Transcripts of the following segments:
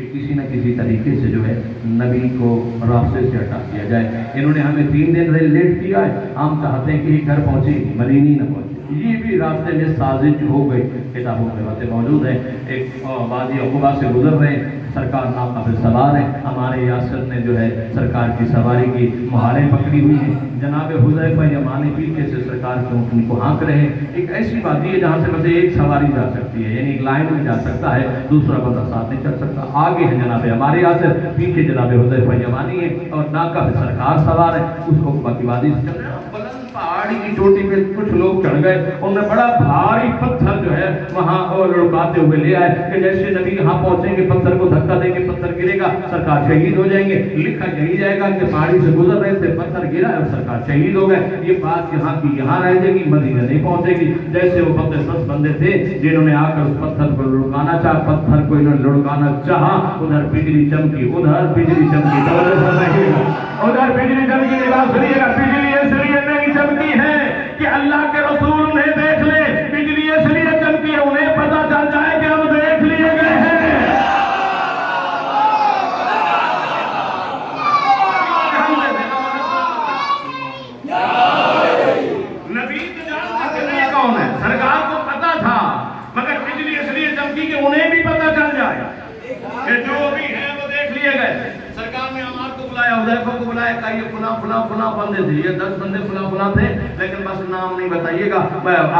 کہ کسی نہ کسی طریقے سے جو ہے نبی کو راستے سے ہٹا دیا جائے. انہوں نے ہمیں 3 دن لیٹ کیا ہے، ہم چاہتے ہیں کہ یہ گھر پہنچی مدینی نہ پہنچے. یہ بھی راستے میں سازش ہو گئی. کتابوں میں باتیں موجود ہیں. ایک وادی عقبہ سے گزر رہے ہیں، سرکار ناقابل سوار ہے. ہمارے یاسر نے جو ہے سرکار کی سواری کی مہاریں پکڑی ہوئی ہیں. جناب حذیفہ یمانی پیچھے سے سرکار کے اونٹنی کو ہانک رہے ہیں. ایک ایسی وادی ہے جہاں سے بس ایک سواری جا سکتی ہے، یعنی ایک لائن میں جا سکتا ہے، دوسرا بندہ ساتھ نہیں چل سکتا. آگے ہے جناب ہمارے یاسر، پیچھے جناب حذیفہ یمانی ہے اور ناقہ پہ سرکار سوار ہے. اس عقبہ کی وادی سے چل رہے ہیں. بلند پہاڑی کی چوٹی پہ کچھ لوگ چڑھ گئے. انہوں نے بڑا بھاری پتھر جو ہے وہاں لڑکاتے ہوئے لے آئے کہ جیسے نبی یہاں پہنچیں گے پتھر کو دھکا دیں گے، پتھر گرے گا، سرکار شہید ہو جائیں گے. لکھا یہی جائے گا کہ پہاڑی سے گزر رہے تھے، پتھر گرا اور سرکار شہید ہو گئے. یہ بات یہاں کی یہاں رہ جائے گی، مدینہ نہیں پہنچے گی. جیسے وہ بندے 10 بندے تھے جنہوں نے آ کر اس پتھر کو لڑکانا چاہا، پتھر کو انہوں نے لڑکانا چاہا، ادھر بجلی چمکی، ادھر بجلی چمکی. ادھر بجلی چمکی. بات سنیے گا، بجلی اس لیے نہیں چمکی ہے کہ اللہ کے رسول انہیں دیکھ لے. بجلی اس لیے چمکی ہے انہیں پتا چل جائے کہ ہم دیکھ لیے گئے ہیں. نبی تو جانتے تھے نہیں کون ہے، سرکار کو پتا تھا، مگر بجلی اس لیے چمکی کہ انہیں بھی پتا چل جائے کہ جو بھی ہیں وہ دیکھ لیے گئے. سرکار نے عمار کو بلایا، حذیفہ کو بلایا، کہا یہ فلاں فلاں فلاں بندے تھے، یہ 10 بندے فلاں فلاں تھے، لیکن بس نام نہیں بتائیے گا.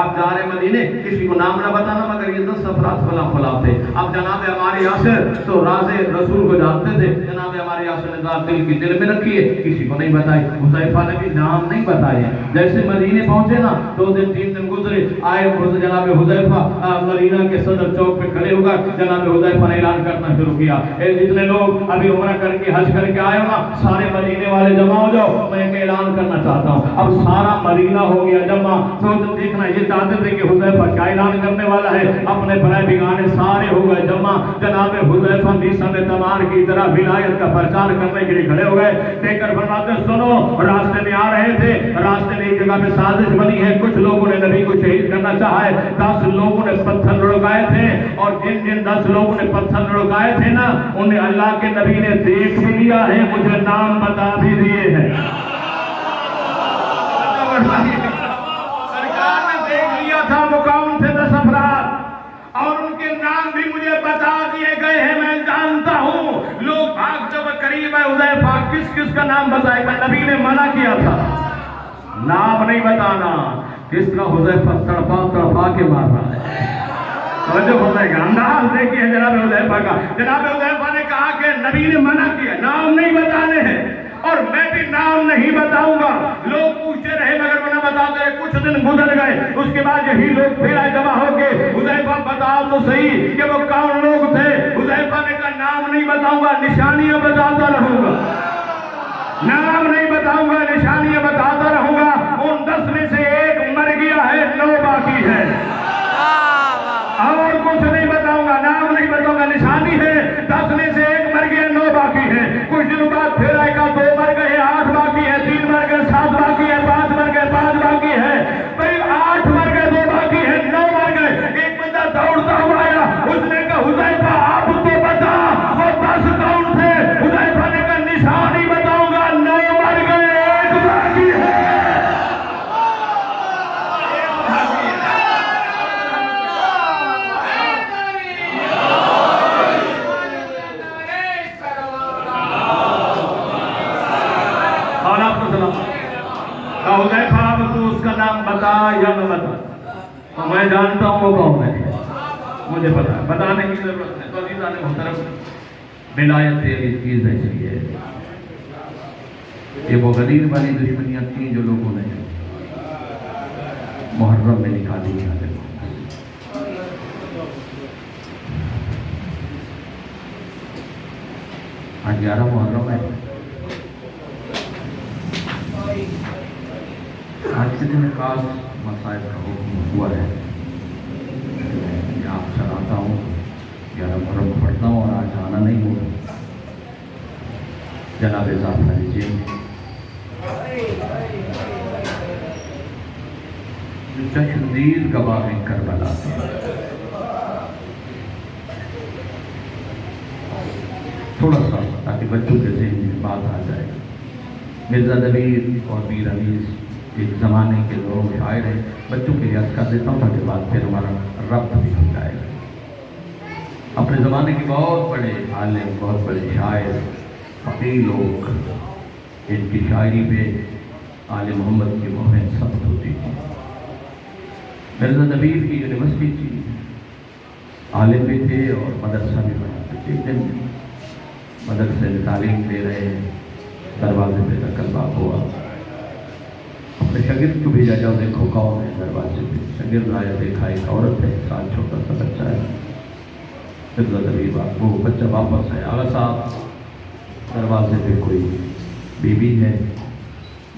آپ جا رہے مدینے، کسی کو نام نہ بتانا، مگر یہ 10 افراد فلاں فلاں تھے. اب جناب ہمارے یاسر تو راز رسول کو جانتے تھے. جناب ہمارے یاسر نے ذات دل کی دل میں رکھی ہے، کسی کو نہیں بتائی. حذیفہ نے بھی نام نہیں بتائے. جیسے مدینے پہنچے نا، 2 دن 3 دن گزرے، آئے جناب حذیفہ مدینہ کے صدر چوک پہ کھڑے ہو کر جناب حذیفہ نے اعلان کرنا شروع کیا، جتنے لوگ ابھی عمرہ کر کے حج کر کے آئے ہو نا، سارے مدینے والے جمع ہو جاؤ، میں ایک اعلان کرنا چاہتا ہوں. اب سارا مدینہ ہو گیا جمع. سوچ دیکھنا، یہ چاہتے تھے کہ حذیفہ کیا اعلان کرنے والا ہے. اپنے برائے بگانے سارے ہو گئے جمع. جناب حذیفہ میثم تمار کی طرح ولایت کا پرچار کرنے کے لیے کھڑے ہو گئے. دیکھ کر فرماتے سنو، راستے میں آ رہے تھے، راستے میں ایک جگہ پہ سازش بنی ہے، کچھ لوگوں نے نبی کو شہید کرنا چاہا ہے. 10 لوگوں نے پتھر لڑکائے تھے، اور جن 10 لوگوں نے پتھر لڑکائے تھے نا، انہیں اللہ کے نبی نے دیکھ بھی لیا ہے، مجھے نام بتا بھی دیے ہیں. سرکار نے دیکھ لیا تھا وہ کون تھے 10 افراد، اور ان کے نام بھی مجھے بتا دیے گئے ہیں. میں جانتا ہوں لوگ بھاگ جب قریب ہے حذیفہ کس کس کا نام بتائے گا. نبی نے منع کیا تھا نام نہیں بتانا. کس کا حذیفہ تڑپا تڑپا کے مار رہا ہے. توجہ فرمائے گا، انداز دیکھیے جناب حذیفہ کا. جناب حذیفہ نے کہا کہ نبی نے منع کیا، نام نہیں بتانے ہیں، اور میں بھی نام نہیں بتاؤں گا. لوگ پوچھتے رہے مگر وہ نہ بتاتے رہے. کچھ دن گزر گئے، اس کے بعد یہی لوگ پھر آئے جمع ہو کے، حذیفہ بتاؤ تو صحیح کہ وہ کون لوگ تھے. حذیفہ نے کہا نام نہیں بتاؤں گا، نشانیاں بتاتا رہوں گا. نام نہیں بتاؤں گا، نشانیاں بتاتا رہوں گا. ان 10 میں سے ایک مر گیا ہے، 9 باقی ہے. اور کچھ نہیں بتاؤں گا، نام نہیں بتاؤں گا، نشانی ہے. 10 میں سے ایک مر گیا، 9 باقی ہے. کچھ دنوں بعد پھر آئے گا، 2 مر گئے، 8 باقی ہے. 3 مر گئے، 7 باقی ہے. 5 مر گئے، 5 باقی ہے. بھئی 8 مر گئے، 2 باقی ہے، 9 مر گئے. ایک بندہ دوڑتا ہوا آیا، اس نے کہا حذیفہ آپ تو بتا وہ 10 کون تھے. حذیفہ نے کہا نشانی بتاؤں گا، 9 مر گئے، 1 باقی ہے. حذیفہ اب تو اس کا نام بتا یا نہ بتا. تو میں جانتا ہوں وہ کون ہے، مجھے پتا ہے، بتانے کی ضرورت ہے. تو عزیزان محترم، ولایت ایک چیز ایسی ہے، یہ وہ غدیر والی دشمنیاں تھیں جو لوگوں نے محرم میں نکالی ہیں. آج 11 محرم ہے. آج کے دن خاص مسائل کا حکم ہوا ہے. میں آپ چلاتا ہوں، 11 محرم پڑھتا ہوں، اور آج آنا نہیں ہوا. جناب اضافہ لیجیے. چشمدید گواہ کربلا بچوں کے ذہن میں بات آ جائے گی۔ مرزا دبیر اور میر انیس ایک زمانے کے لوگ شاعر ہیں، بچوں کے لیے عرض کر دیتا ہوں تاکہ بعد پھر ہمارا ربط بھی ہو جائے گا۔ اپنے زمانے کے بہت بڑے عالم، بہت بڑے شاعر، فقیر لوگ، ان کی شاعری پہ آل محمد کی مہر ثبت ہوتی تھی۔ مرزا دبیر کی یونیورسٹی تھی، عالم بھی تھے اور مدرسہ بھی بناتے تھے۔ ایک دن مدرسے میں تعلیم دے رہے ہیں، دروازے پہ نقل باب ہوا، اپنے شاگرد کو بھیجا، جاؤ دیکھو کون ہے دروازے پہ۔ شاگرد آیا، دیکھا ایک عورت ہے، ساتھ چھوٹا سا بچہ ہے۔ مرزا دبیر وہ بچہ واپس آیا، آغا صاحب دروازے پہ کوئی بی بی ہے،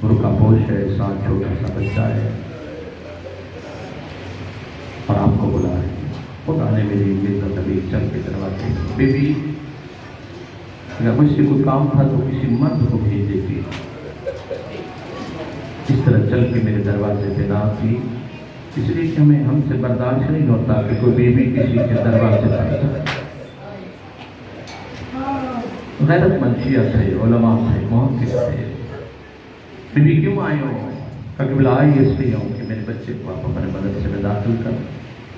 برقع پوش ہے، ساتھ چھوٹا سا بچہ ہے اور آپ کو بلا رہے ہیں۔ خدا نے میری مرزا دبیر چل کے دروازے بی بی اگر مجھ سے کوئی کام تھا تو کسی مرد کو بھیج دیتی، اس طرح چل کے میرے دروازے پہ نہ آتی، اس لیے کہ ہم سے برداشت نہیں ہوتا کہ کوئی بی بی کسی کے دروازے پر جائے۔ غیرت مند شیعہ تھے، علماء تھے، محقق تھے۔ بی بی کیوں آئے ہو؟ کہ بلا آئی اس لیے ہوں کہ میرے بچے کو آپ اپنے مدرسے میں داخل کر،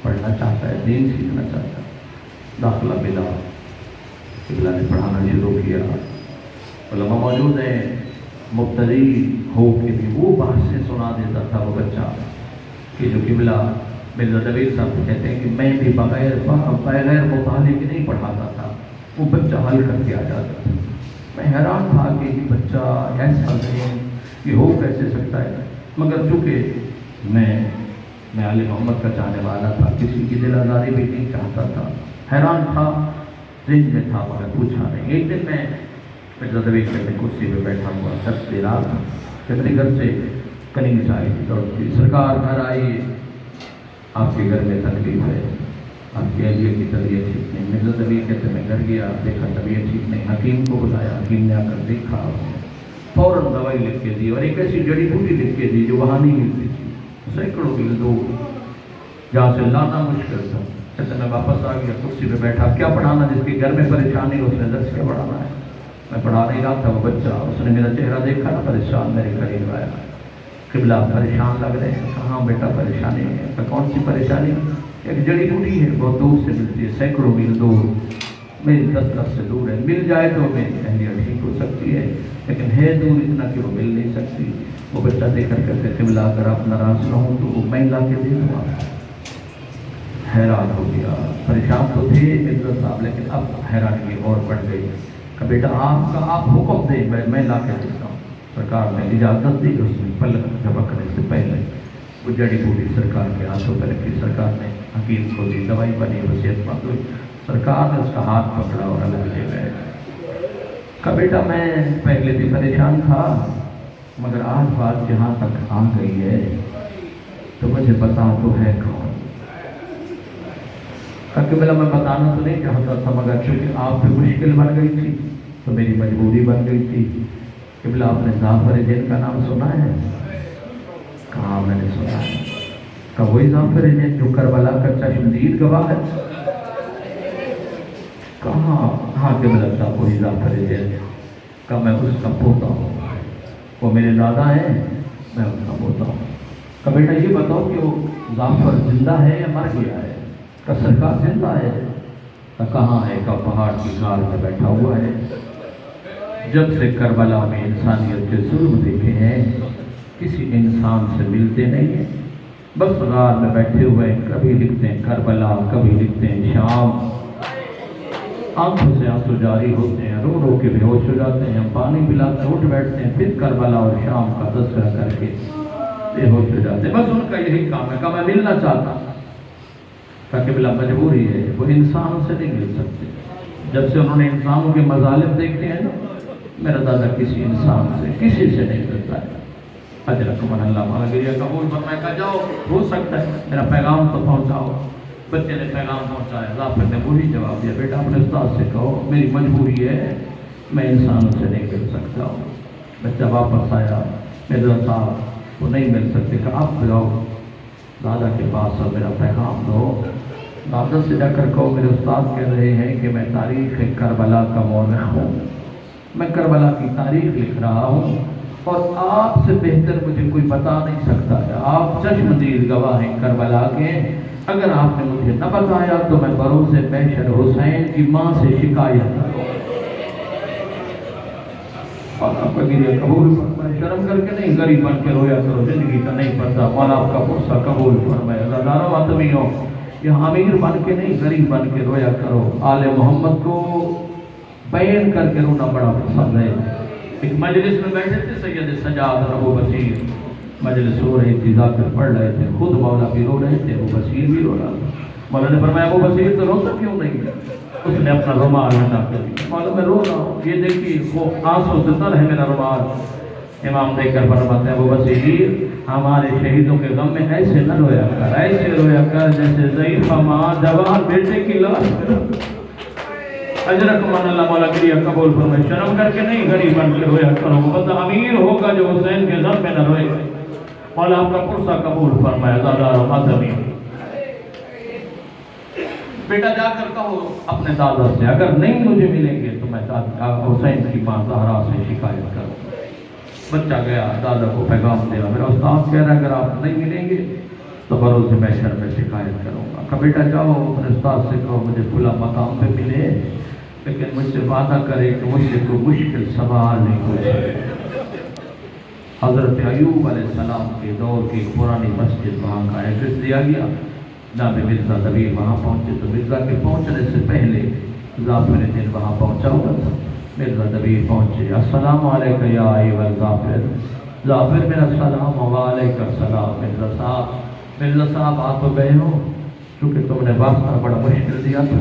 پڑھنا چاہتا ہے، دین سیکھنا چاہتا ہے۔ داخلہ ملا، قبلہ نے پڑھانا شروع کیا، علماء موجود ہیں، مبتدی ہو کے بھی وہ بحثیں سنا دیتا تھا وہ بچہ کہ جو قبلہ مرزا دبیر صاحب کہتے ہیں کہ میں بھی بغیر مطالعے کے نہیں پڑھاتا تھا، وہ بچہ حل کر کے آ جاتا تھا۔ میں حیران تھا کہ یہ بچہ ایسا ذہن یہ ہو کیسے سکتا ہے، مگر چونکہ میں آل محمد کا چاہنے والا تھا، کسی کی دل آزاری بھی نہیں چاہتا تھا، حیران تھا، ذہن میں تھا مگر پوچھا نہیں۔ ایک دن میں مرزا دبیر کے کرسی پہ بیٹھا ہوا درس دے رہا تھا کہ میرے گھر سے کنیز آئی دوڑتی، سرکار گھر آئی، آپ کے گھر میں تکلیف ہے، آپ کی اہلیہ کی طبیعت ٹھیک نہیں۔ مرزا دبیر کہتے میں گھر گیا، دیکھا طبیعت ٹھیک نہیں، حکیم کو بلایا، حکیم نے آ کر دیکھا، فوراً دوائی لکھ کے دی اور ایک ایسی جڑی بوٹی لکھ کے دی جو وہاں نہیں ملتی تھی، سینکڑوں میل دور، جہاں سے لانا مشکل تھا۔ کہتے میں واپس آ گیا، کرسی پہ بیٹھا، کیا پڑھانا، جس کے گھر میں پریشانی ہو اس نے درس کیا پڑھانا ہے۔ میں پڑھا نہیں رہا تھا، وہ بچہ اس نے میرا چہرہ دیکھا نا، پریشان میرے قریب آیا، قبلہ پریشان لگ رہے ہیں، کہاں بیٹا پریشانی ہے؟ کون سی پریشانی؟ ایک جڑی بوٹی ہے، بہت دور سے ملتی ہے، سینکڑوں میل دور، میری دسترس سے دور ہے، مل جائے تو میری اہلیہ ٹھیک ہو سکتی ہے، لیکن ہے دور اتنا کہ وہ مل نہیں سکتی۔ وہ بچہ دیکھ کر کہتے قبلہ اگر آپ ناراض نہ ہوں تو وہ میں لا کے دے دوں آپ۔ حیران ہو گیا، پریشان تو تھے مرزا صاحب لیکن اب حیرانی اور بڑھ گئی کہ بیٹا آپ حکم دیں، میں لا کے دیتا ہوں۔ سرکار نے اجازت دی، اس میں پلک جھپکنے سے پہلے وہ جڑی بوٹی سرکار کے ہاتھوں پہ رکھی، سرکار نے حکیم کو دی، دوائی بنی، وصیت مند ہوئی، سرکار نے اس کا ہاتھ پکڑا اور الگ لے گئے۔ کہا بیٹا میں پہلے بھی پریشان تھا مگر آج بات جہاں تک آ گئی ہے تو مجھے بتا تو ہے کون۔ کہ میں بتانا تو نہیں چاہتا تھا مگر چونکہ آپ پہ مشکل بن گئی تھی تو میری مجبوری بن گئی تھی۔ قبلہ آپ نے ظافر جن کا نام سنا ہے؟ کہاں میں نے سنا ہے۔ کہ وہی ظافر جن جو کربلا کا چشمدید گواہ ہے؟ کہاں؟ ہاں قبلہ صاحب وہی ظافر جن کا میں اس کا پوتا ہوں، وہ میرے دادا ہیں، میں اس کا پوتا ہوں۔ کہ بیٹا یہ بتاؤ کہ وہ ظافر زندہ ہے یا مر گیا ہے؟ کہ سرکار زندہ ہے۔ کہ کہاں ہے؟ کہ پہاڑ کی غار میں بیٹھا ہوا ہے، جب سے کربلا میں انسانیت کے ظلم دیکھے ہیں کسی انسان سے ملتے نہیں ہیں، بس غار میں بیٹھے ہوئے ہیں، کبھی لکھتے ہیں کربلا، کبھی لکھتے ہیں شام، آنکھوں سے آنسو جاری ہوتے ہیں، رو رو کے بے ہوش ہو جاتے ہیں، ہم پانی پلاتے ہیں، اٹھ بیٹھتے ہیں، پھر کربلا اور شام کا تذکرہ کر کے بے ہوش ہو جاتے ہیں۔ بس ان کا یہی کام ہے کہ میں ملنا چاہتا ہوں۔ کہ قبلہ مجبوری ہے، وہ انسانوں سے نہیں مل سکتے، جب سے انہوں نے انسانوں کے مظالم دیکھتے ہیں نا، میرا دادا کسی انسان سے کسی سے نہیں ملتا ہے۔ اجرکم اللہ مغفرہ قبول فرمائے کہ جاؤ، ہو سکتا ہے میرا پیغام تو پہنچاؤ۔ بچے نے پیغام پہنچایا، ظافر نے وہی جواب دیا، بیٹا اپنے استاد سے کہو میری مجبوری ہے، میں انسانوں سے نہیں مل سکتا ہوں۔ بچہ واپس آیا، مرزا صاحب وہ نہیں مل سکتے کہ آپ جاؤ دادا کے پاس اور میرا پیغام دو، دادا سے جا کر کہو میرے استاد کہہ رہے ہیں کہ میں تاریخ کربلا کا مورخ ہوں، میں کربلا کی تاریخ لکھ رہا ہوں اور آپ سے بہتر مجھے کوئی بتا نہیں سکتا ہے. آپ چشمدید گواہ ہیں کربلا کے. اگر آپ نے مجھے نہ بتایا تو میں بروز محشر حسین کی ماں سے شکایت کروں. اور آپ کا گریہ قبول فرمائے. شرم کر کے نہیں غریب بن کے رویا کرو, زندگی کا نہیں پڑتا. مولا آپ کا غصہ قبول فرمائے. ہزاروں آدمیوں یہ امیر بن کے نہیں غریب بن کے رویا کرو. آل محمد کو بیان کر کے رونا بڑا پسند ہے. ایک مجلس میں بیٹھے تھے سید سجاد اور ابو بصیر, مجلس ہو رہی تھی, ذاکر پڑھ رہے تھے, خود مولا بھی رو رہے تھے, ابو بصیر بھی رو رہا تھا. مولا نے فرمایا ابو بصیر تو روتا کیوں نہیں؟ اس نے اپنا رومال ہٹا کر دیا. مولا میں رو رہا ہوں, یہ دیکھیے وہ آنسو سے تر ہے میرا رومال. امام دیکھ کر فرماتے ہیں ابو بصیر ہمارے شہیدوں کے غم میں ایسے نہ رویا کر, ایسے رویا کر جیسے ضعیفہ ماں جوان بیٹے کی لاش میں. اجرکم اللہ. مولا گریہ قبول فرمائے. شرم کر کے نہیں غریب بن کے رویا کرو. بندہ امیر ہوگا جو حسین کے غم میں نہ روئے. مولا آپ کا پرسہ قبول فرمائے. زادار آدمی بیٹا جا کر کہو اپنے دادا سے اگر نہیں مجھے ملیں گے تو میں حسین کی ماں زہرا سے شکایت کروں. بچہ گیا دادا کو پیغام دیا, میرا استاد کہہ رہا ہے اگر آپ نہیں ملیں گے تو بروز محشر میں شکایت کروں گا. کہ بیٹا جاؤ اپنے استاد سے کہو مجھے کھلا مقام پہ ملے, لیکن مجھ سے وعدہ کرے کہ مجھ سے کوئی مشکل سوال نہیں پوچھے. حضرت ایوب علیہ السلام کے دور کی پرانی مسجد وہاں کا ایڈریس دیا گیا. جناب مرزا دبیر وہاں پہنچے تو مرزا کے پہنچنے سے پہلے ظافر دن وہاں پہنچا ہوا تھا. مرزا دبیر پہنچے. السلام علیکم یا ایوہ ظافر. ظافر میرا السلام. وعلیکم السلام. مرزا صاحب آپ تو گئے ہو, چونکہ تم نے واسطہ بڑا مشکل دیا تھا,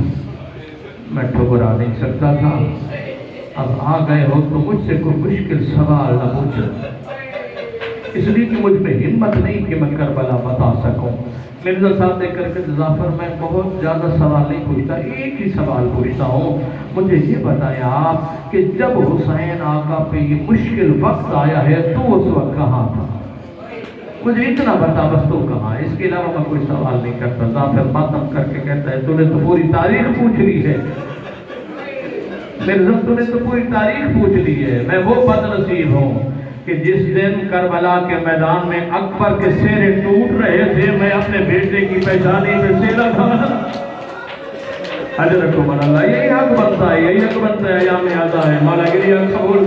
میں ٹھکرا نہیں سکتا تھا. اب آ گئے ہو تو مجھ سے کوئی مشکل سوال نہ پوچھو, اس لیے کہ مجھ میں ہمت نہیں کہ میں کربلا بتا سکوں. مرزا صاحب دیکھ کر کے ظافر میں بہت زیادہ سوال نہیں پوچھتا, ایک ہی سوال پوچھتا ہوں. مجھے یہ بتائیں آپ کہ جب حسین آقا پہ یہ مشکل وقت آیا ہے تو اس وقت کہاں تھا؟ مجھے اتنا بتا بس تو کہاں. اس کے علاوہ میں کوئی سوال نہیں کرتا. ظافر ماتم کر کے کہتا ہے تو نے تو پوری تاریخ پوچھ لی ہے. مرزا تو نے تو پوری تاریخ پوچھ لی ہے. میں وہ بد نصیب ہوں کہ جس دن کربلا کے میدان میں اکبر کے سیرے ٹوٹ رہے تھے میں اپنے بیٹے کی پیشانی میں سیرا تھا. اجرکم اللہ. یہی حق بنتا ہے, یہی حق بنتا ہے. ایام آزا ہے. مولا گریہ قبول.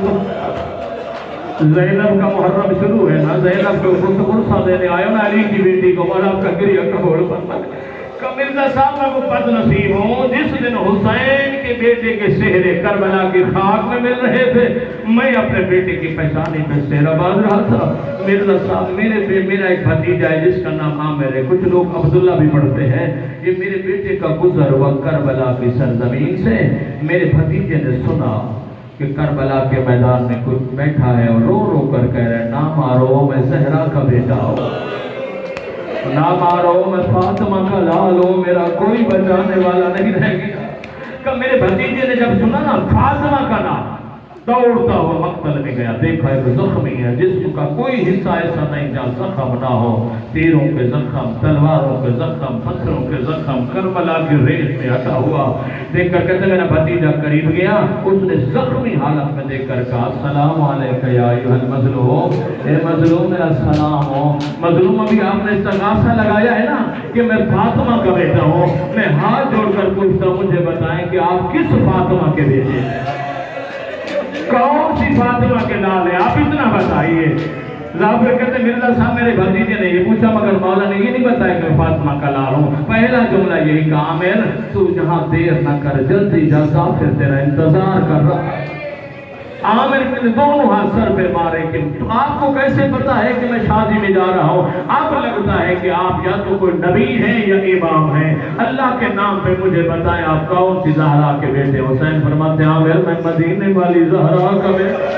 زینب کا محرم شروع ہے نا, زینب کو غصہ دینے آیا نا علی کی بیٹی کو. مولا آپ کا گریہ قبول فرمائے. کہ مرزا صاحب میں وہ بد نصیب ہوں جس دن حسین کے بیٹے کے سہرے کربلا کی خاک میں مل رہے تھے میں اپنے بیٹے کی پیشانی پہ سہرا باندھ رہا تھا. مرزا صاحب میرا ایک بھتیجا ہے جس کا نام عامر ہے, کچھ لوگ عبداللہ بھی پڑھتے ہیں. یہ میرے بیٹے کا گزر ہوا کربلا کی سرزمین سے. میرے بھتیجے نے سنا کہ کربلا کے میدان میں کوئی بیٹھا ہے اور رو رو کر کہہ رہے نہ مارو میں زہرا کا بیٹا ہوں, نہ مارو میں فاطمہ کا لال ہوں, میرا کوئی بچانے والا نہیں رہ گیا. کہ میرے بھتیجے نے جب سنا نا فاطمہ کا نام دوڑتا ہوا مقتل میں گیا. دیکھا ایک زخمی ہے جسم کا کوئی حصہ ایسا نہیں جہاں زخم نہ ہو. تیروں کے زخم, تلواروں کے زخم, پتھروں کے زخم, کربلا کی ریت میں ہٹا ہوا. دیکھ کر کہتے میرا بھتیجا قریب گیا, اس نے زخمی حالت میں دیکھ کر کہا السلام علیکم یا ایھا المظلوم. اے مظلوم میرا سلام ہو. مظلوم ابھی آپ نے استغاثہ لگایا ہے نا کہ میں فاطمہ کا بیٹا ہوں. میں ہاتھ جوڑ کر پوچھتا ہوں مجھے بتائیں کہ آپ کس فاطمہ کے بیٹے ہیں, کون سی فاطمہ کے لال ہے, آپ اتنا بتائیے. ظافر کہتے مرزا صاحب میرے بھتیجے نے یہ پوچھا مگر مولا نے یہ نہیں بتایا کہ میں فاطمہ کا لال ہوں. پہلا جملہ یہی کہ عامر تو جہاں دیر نہ کر جلدی جا, ظافر تیرا انتظار کر رہا ہے. عامر نے دونوں ہاتھ سر پہ مارے کہ آپ کو کیسے پتا ہے کہ میں شادی میں جا رہا ہوں؟ آپ لگتا ہے کہ آپ یا تو کوئی نبی ہیں یا امام ہیں. اللہ کے نام پہ مجھے بتائیں آپ کون سی زہرا کے بیٹے. حسین فرماتے ہیں عامر میں مدینے والی زہرا کا بیٹا,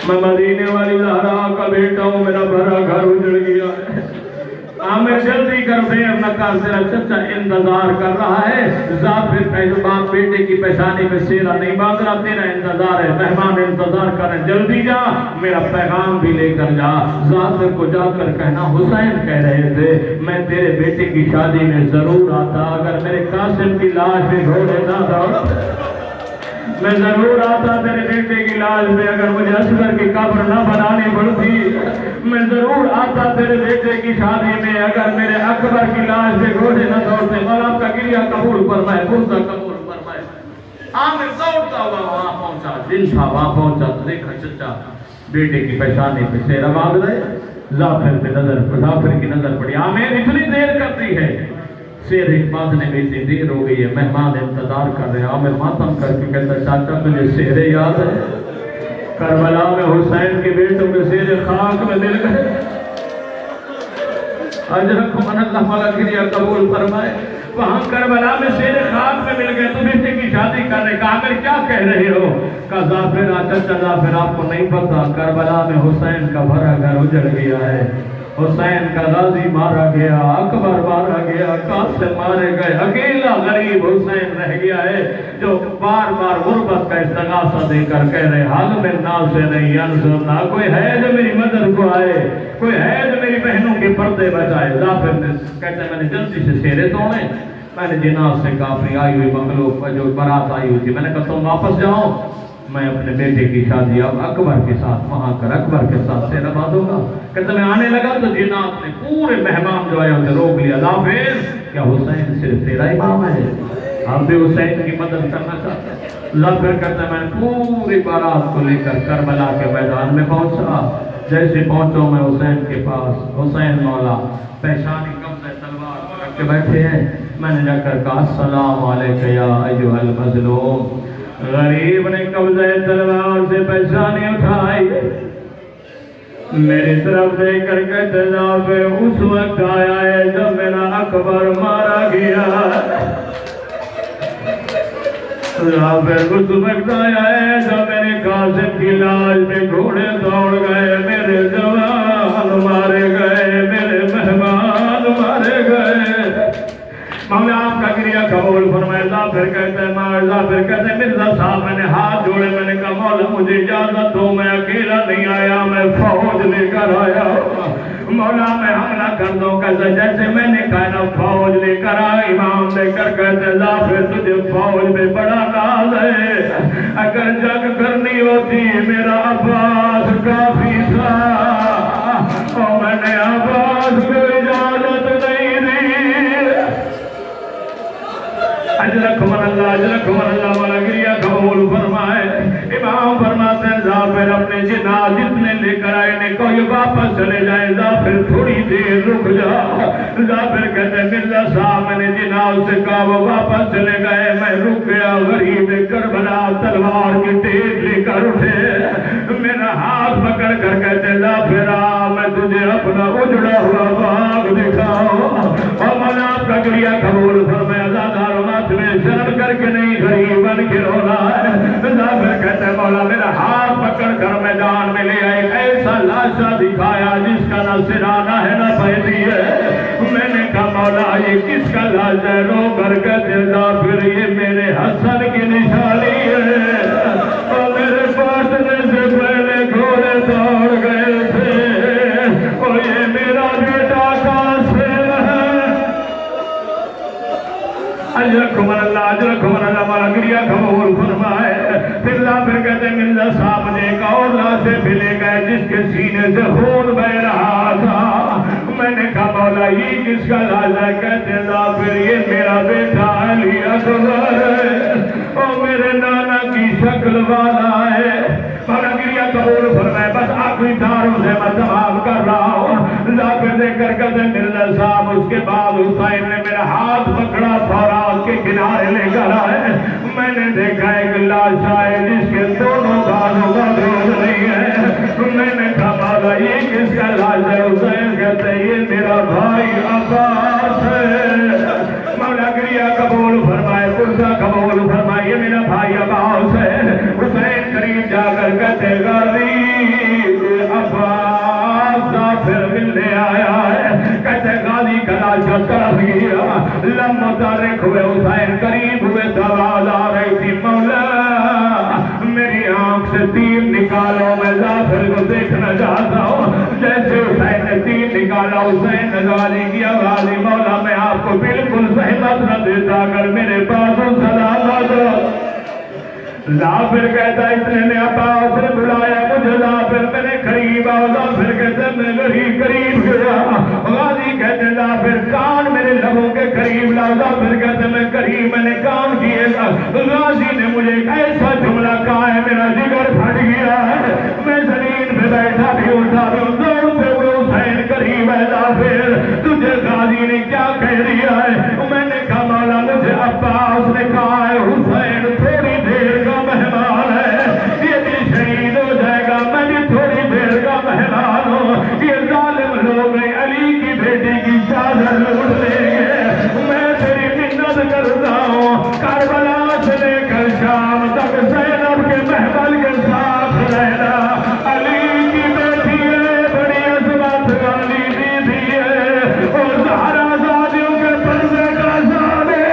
میں مدینے والی زہرا کا بیٹا ہوں. میرا بھرا گھر اجڑ گیا ہے. عامر جلدی کر, دیر نہ کر, تیرا چچا انتظار کر رہا ہے. ظافر باپ بیٹے کی پیشانی میں سیرا نہیں باندھ رہا, تیرا انتظار ہے. مہمان انتظار کریں, جلدی جا, میرا پیغام بھی لے کر جا. ظافر کو جا کر کہنا حسین کہہ رہے تھے میں تیرے بیٹے کی شادی میں ضرور آتا اگر میرے قاسم کی لاش میں گھوڑے نہ دوڑ. میں ضرور آتا تیرے بیٹے کی لاش میں، اگر مجھے اصغر کی قبر نہ بنانی پڑتی۔ میں ضرور آتا تیرے بیٹے کی شادی میں، اگر میرے اکبر کی لاش پہ گھوڑے نہ دوڑتے۔ مولا آپ کا گریہ قبول فرمائے، پردہ قبول فرمائے۔ عامر دوڑتا ہوا وہاں پہنچا، دل تھا وہاں پہنچا تو دیکھا چچا بیٹے کی پیشانی پہ سہرا باندھ رہے۔ ظافر کی نظر پڑی، عامر اتنی دیر کرتی ہے؟ سہرے باندھنے میں اتنی دیر ہو گئی ہے، مہمان انتظار کر رہے ہیں۔ عامر ماتم کر کے کہتا چاچا مجھے سہرے یاد ہے، کربلا میں حسین کے بیٹوں کے سہرے خاک میں مل گئے۔ اجرکم اللہ والا گریہ قبول فرمائے۔ وہاں کربلا میں سہرے خاک میں مل گئے تو بیٹے کی شادی کر رہے۔ کہا عامر کیا کہہ رہے ہو؟ کہا ظافر چچا ظافر آپ کو نہیں پتا، کربلا میں حسین کا بھرا گھر اجڑ گیا ہے، حسین کا غازی مارا گیا، اکبر مارا گیا، قاسم مارے گئے، اکیلا غریب حسین رہ گیا ہے جو بار بار غربت کا استغاثہ دے کر کہہ رہے حال میں ناصر ینصرنا، کوئی ہے جو میری مدد کو آئے، کوئی ہے جو میری بہنوں کے پردے بچائے۔ ظافر نے کہتے ہیں میں نے جلدی سے سہرے توڑے، میں نے جناز سے کہا اپنی آئی ہوئی مخلوق جو بارات آئی ہوئی تھی، میں نے کہا تم واپس جاؤ، میں اپنے بیٹے کی شادی اب اکبر کے ساتھ وہاں کر اکبر کے ساتھ سہرا باندھوں گا۔ کہتے میں آنے لگا تو جناب نے پورے مہمان جو آئے اسے روک لیا۔ ظافر کیا حسین صرف تیرا امام ہے؟ ہم بھی حسین کی مدد کرنا چاہتے ہیں۔ ظافر کہتا ہے میں پوری بارات کو لے کر کربلا کے میدان میں پہنچا۔ جیسے پہنچا میں حسین کے پاس، حسین مولا پیشانی قبضہ تلوار رکھ کے بیٹھے ہیں۔ میں نے جا کر کہا السلام علیکم یا ایھا المظلوم۔ غریب نے قبضہ تلوار سے پیشانی اٹھائی، میری طرف دیکھ کر کہتے ظافر اس وقت آیا ہے جب میرا اکبر مارا گیا، ظافر اس وقت آیا ہے جب میرے قاسم کی لاش میں گھوڑے دوڑ گئے، میرے جوان مارے گئے، میرے مہمان مارے گئے۔ مولا آپ کا گریہ قبول فرمائے۔ ظافر کہتے ہیں مرزا صاحب میں نے ہاتھ جوڑے، میں نے کہا مولا مجھے اجازت دو، میں اکیلا نہیں آیا، میں فوج لے کر آیا، مولا میں حملہ کر دوں۔ کہتے جیسے میں نے کہا نا فوج لے کر آیا، امام لے کر کہتے ظافر تجھے فوج میں بڑا ناز ہے، اگر جنگ کرنی ہوتی میرا عباس کافی تھا، اور میں نے عباس کو اجازت نہیں دی۔ اجرکم اللہ والا گریہ قبول فرمائے۔ امام فرماتے ہیں ظافر اپنے جناز جتنے لے کر آئے نے کہو یہ واپس چلے جائیں، ظافر تھوڑی دیر رک جا۔ ظافر کہتے ہیں مرزا صاحب میں نے جناز سے کہا وہ واپس چلے گئے، میں رک گیا۔ غریب کربلا تلوار کی ٹیک لے کر اٹھے، میرا ہاتھ پکڑ کر کہتے ہیں ظافر میں تجھے اپنا اجڑا ہوا باغ دکھاؤ، اور مولا آپ کا گریہ قبول فرمائے۔ میں شرم کر کے نہیں غریب بن کے رونا ہے۔ ظافر کہتے ہیں مولا میرا ہاتھ پکڑ کر میدان میں لے آئے، ایسا لاشا دکھایا جس کا نہ سرانہ ہے نہ پہلی ہے۔ میں نے کہا مولا یہ کس کا لاش ہے؟ رو کر کہتے ہیں ظافر یہ میرے حسن کی نشانی ہے، اور میرے پاٹنے سے پہلے گھوڑے دوڑ گئے تھے، اور یہ میرا بیٹا قاسم ہے۔ اجرکم اللہ والا گریہ قبول فرمائے۔ پھر ظافر کہتے ہیں مرزا صاحب نے ایک اور لاشیں بھی لے گئے جس کے سینے سے خون بہ رہا تھا۔ میں نے کہا مولا یہ کس کا لاش ہے؟ کہتے ہیں ظافر یہ میرا بیٹا علی اکبر ہے، اور میرے نانا کی شکل والا ہے۔ مولا گریہ قبول فرمائے۔ بس آخری داروں سے میں تمام کر رہا ہوں۔ ظافر دیکھ کر کہتے ہیں مرزا صاحب اس کے بعد حسین نے میرا ہاتھ پکڑا، فورات کے کنارے لے کر آئے۔ میں نے دیکھا ایک لاش ہے جس کے دونوں بازو موجود نہیں ہے۔ میں نے کہا مولا یہ کس کا لاش ہے؟ حسین کہتے ہیں یہ میرا بھائی عباس ہے۔ مولا گریہ قبول فرمائے، پرزہ قبول فرمائے، یہ میرا بھائی عباس ہے۔ حسین قریب جا کر کہتے ہیں غازی عباس ظافر ملنے آیا ہے۔ کہتے ہیں غازی کا لاش طرف گیا، لم متحرک ہوئے، حسین قریب ہوئے تو آواز آ رہی تھی مولا میری آنکھ سے تیر نکالو، میں ظافر کو دیکھنا چاہتا ہوں۔ جیسے حسین نے تیر نکالا، حسین نے غازی کیا غازی مولا میں آپ کو بالکل سہمت نہ دیتا اگر میرے بازو سلامت ہو۔ لا پھر کہتا اتنے نے عباس نے بلایا مجھے، لا پھر میرے قریب آؤ، لا پھر کہتے میں قریب گیا، غازی کہتے لا پھر کان میرے لبوں کے قریب لا، لا پھر کہتے میں قریب، میں نے کان کیے گا، غازی نے مجھے ایک ایسا جملہ کہا ہے میرا جگر پھٹ گیا ہے، میں زمین پہ بیٹھا بھی اٹھا بھی دوڑتے ہوئے حسین قریب ہے، لا پھر تجھے غازی نے کیا کہہ دیا ہے؟ میں نے کہا مولا مجھے عباس نے کہا ہے حسین تھوڑی دیر کا مہمان ہے، یہ بھی شہید ہو جائے گا، میں بھی تھوڑی دیر کا مہمان ہوں، یہ ظالم لوگ علی کی بیٹی کی چادر لوٹ لیں گے، میں تیری منت کرتا ہوں کربلا سے لے کر شام تک زینب کے محفل کے ساتھ رہنا، علی کی بیٹی ہے بڑی عظمت والی بیوی ہے، اور زہرا زادیوں کے پردے کا زاد ہے۔